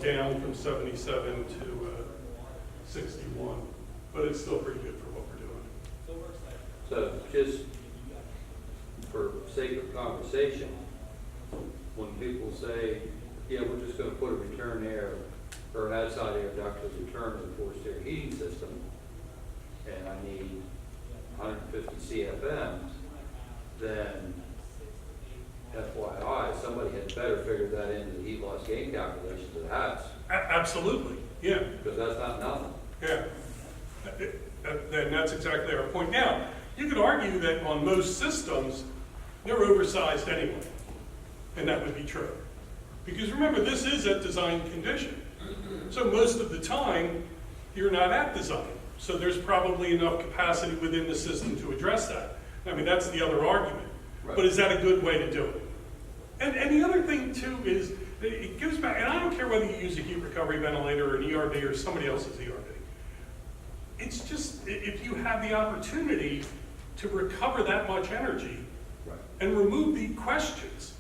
down from 77 to 61, but it's still pretty good for what we're doing. So just for sake of conversation, when people say, yeah, we're just gonna put a return air or outside air duct as a return to the forced air heating system, and I need 150 CFM, then FYI, somebody had better figure that into the heat loss gain calculations of the house, Absolutely, yeah. because that's not nothing. Yeah, and that's exactly our point. Now, you could argue that on most systems, they're oversized anyway, and that would be true. Because remember, this is at design condition. So most of the time, you're not at design. So there's probably enough capacity within the system to address that. I mean, that's the other argument. Right. But is that a good way to do it? And the other thing too is, it goes back, and I don't care whether you use a heat recovery ventilator or an ERV or somebody else's ERV. It's just, if you have the opportunity to recover that much energy and remove the questions.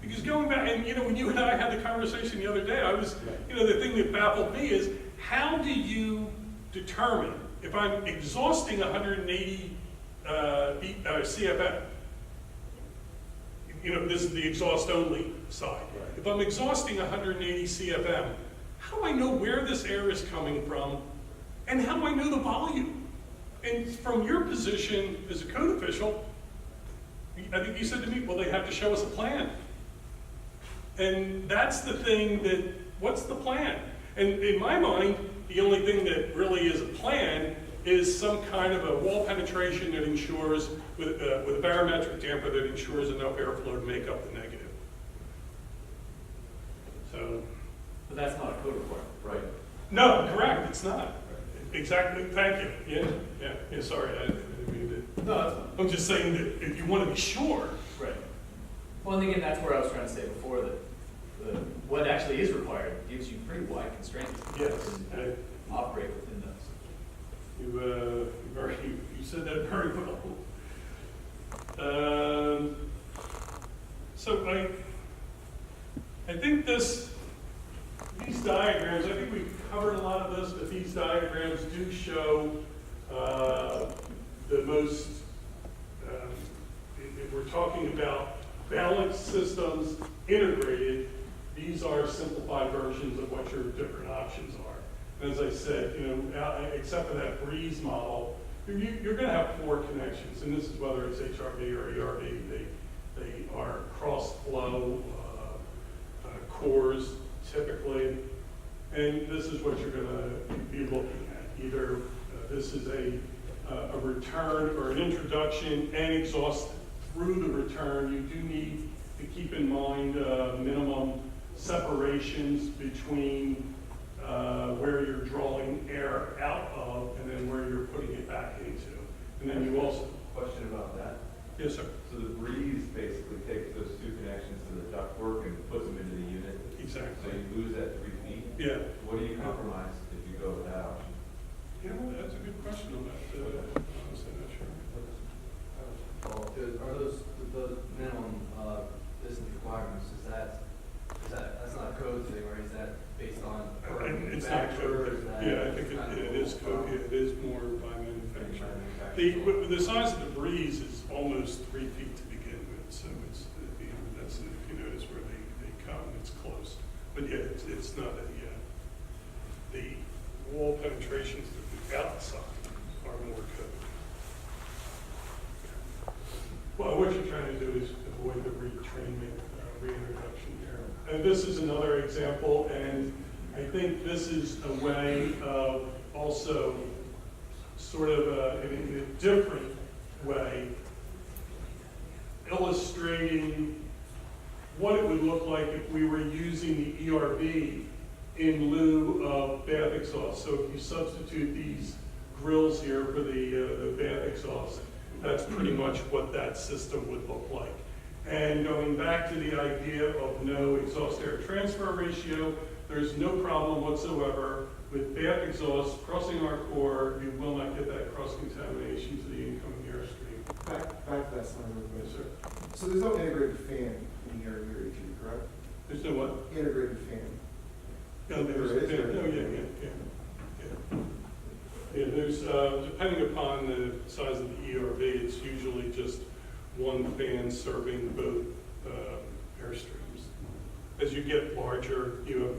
Because going back, and when you and I had the conversation the other day, I was, the thing that baffled me is, how do you determine if I'm exhausting 180 CFM? This is the exhaust only side. Right. If I'm exhausting 180 CFM, how do I know where this air is coming from and how do I know the volume? And from your position as a code official, I think you said to me, well, they have to show us a plan. And that's the thing that, what's the plan? And in my mind, the only thing that really is a plan is some kind of a wall penetration that ensures, with a barometric damper that ensures enough airflow to make up the negative. So. But that's not a code requirement, right? No, correct, it's not. Exactly, thank you. Yeah, sorry, I didn't mean to. No, that's fine. I'm just saying that if you want to be sure. Right. Well, and again, that's where I was trying to say before that what actually is required gives you pretty wide constraints. Yes. And operate within those. You said that very well. So I think these diagrams, I think we've covered a lot of this, but these diagrams do show the most, if we're talking about balanced systems integrated, these are simplified versions of what your different options are. And as I said, except for that Breeze model, you're going to have 4 connections, and this is whether it's HRV or ERV. They are cross-flow cores typically, and this is what you're going to be looking at. Either this is a return or an introduction and exhaust through the return. You do need to keep in mind minimum separations between where you're drawing air out of and then where you're putting it back into. And then you also... Question about that. Yes, sir. So the Breeze basically takes those 2 connections to the ductwork and puts them into the unit. Exactly. So you lose that 3 feet. Yeah. What do you compromise if you go with that option? That's a good question on that. Honestly, not sure. Are those minimum distance requirements? That's not a code thing, or is that based on It's not code. Yeah, I think it is code. It is more by manufacturer. The size of the Breeze is almost 3 feet to begin with, so it's that's if you notice where they come, it's close. But yeah, it's not the wall penetrations that the outside are more code. Well, what you're trying to do is avoid the retrainment, reintroduction error. And this is another example, and I think this is a way of also sort of in a different way illustrating what it would look like if we were using the ERV in lieu of bath exhaust. So if you substitute these grills here for the bath exhaust, that's pretty much what that system would look like. And going back to the idea of no exhaust air transfer ratio, there's no problem whatsoever with bath exhaust crossing our core. You will not get that cross-contamination to the incoming airstream. Back to that slide real quick. Yes, sir. So there's no integrated fan in your HV, correct? There's no what? Integrated fan. Yeah, there's, yeah, oh, yeah. Yeah, there's, depending upon the size of the ERV, it's usually just one fan serving both airstreams. As you get larger, you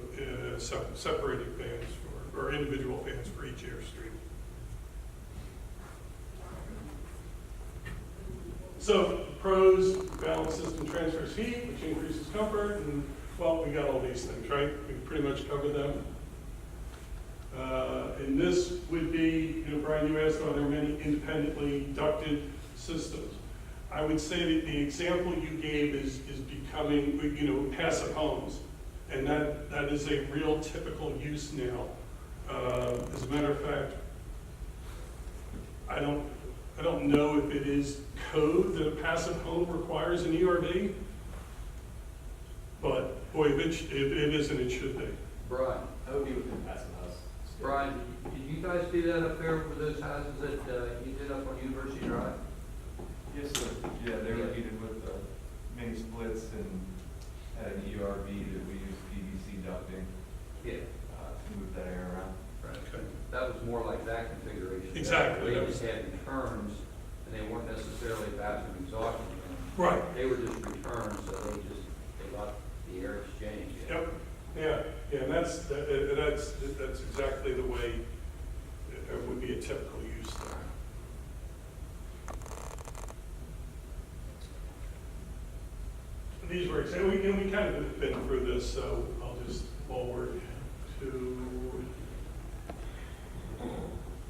have separated fans or individual fans for each airstream. So pros, balanced system transfers heat, which increases comfort, and well, we got all these things, right? We pretty much covered them. And this would be, Brian, you asked, are there many independently ducted systems? I would say that the example you gave is becoming, passive homes. And that is a real typical use now. As a matter of fact, I don't know if it is code that a passive home requires an ERV, but boy, if it isn't, it should be. Brian, That would be within passive house. Brian, did you guys do that up there with those houses that you did up on University Drive? Yes, sir. Yeah, they were heated with mini splits and had an ERV that we use PVC ducting Yeah. to move that air around. Right. Okay. That was more like that configuration. Exactly. They just had returns, and they weren't necessarily bathroom exhaust returns. Right. They were just returns, so they got the air exchange. Yep. Yeah, and that's exactly the way it would be a typical use there. These were, we kind of have been through this, so I'll just forward to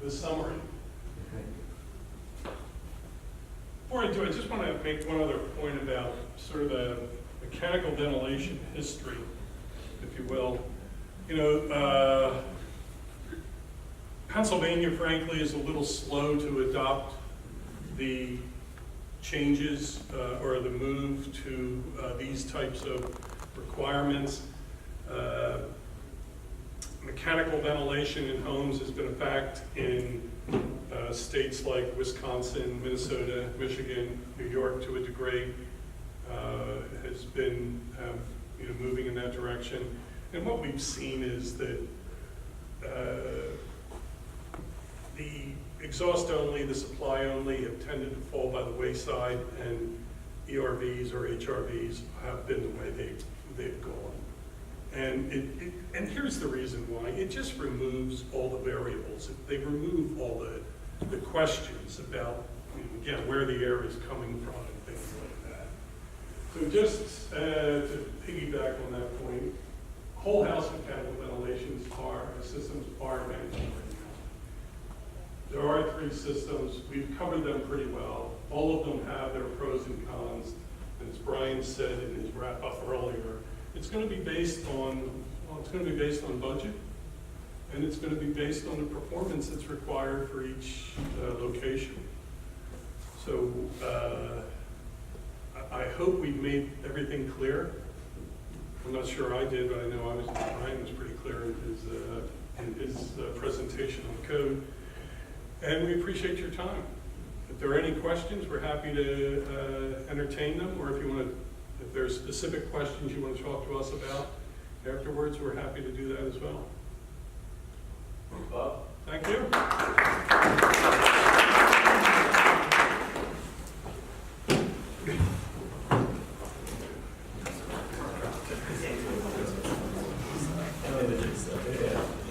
the summary. Before I do, I just want to make one other point about sort of the mechanical ventilation history, if you will. Pennsylvania, frankly, is a little slow to adopt the changes or the move to these types of requirements. Mechanical ventilation in homes has been a fact in states like Wisconsin, Minnesota, Michigan, New York to a degree, has been moving in that direction. And what we've seen is that the exhaust only, the supply only have tended to fall by the wayside, and ERVs or HRVs have been the way they've gone. And here's the reason why. It just removes all the variables. They remove all the questions about, again, where the air is coming from and things like that. So just to piggyback on that point, whole house mechanical ventilations systems are mandatory now. There are 3 systems. We've covered them pretty well. All of them have their pros and cons. And as Brian said in his wrap up earlier, it's going to be based on budget, and it's going to be based on the performance that's required for each location. So I hope we've made everything clear. I'm not sure I did, but I know Brian was pretty clear in his presentation on code. And we appreciate your time. If there are any questions, we're happy to entertain them, or if there's specific questions you want to talk to us about afterwards, we're happy to do that as well. Bob? Thank you. Yeah.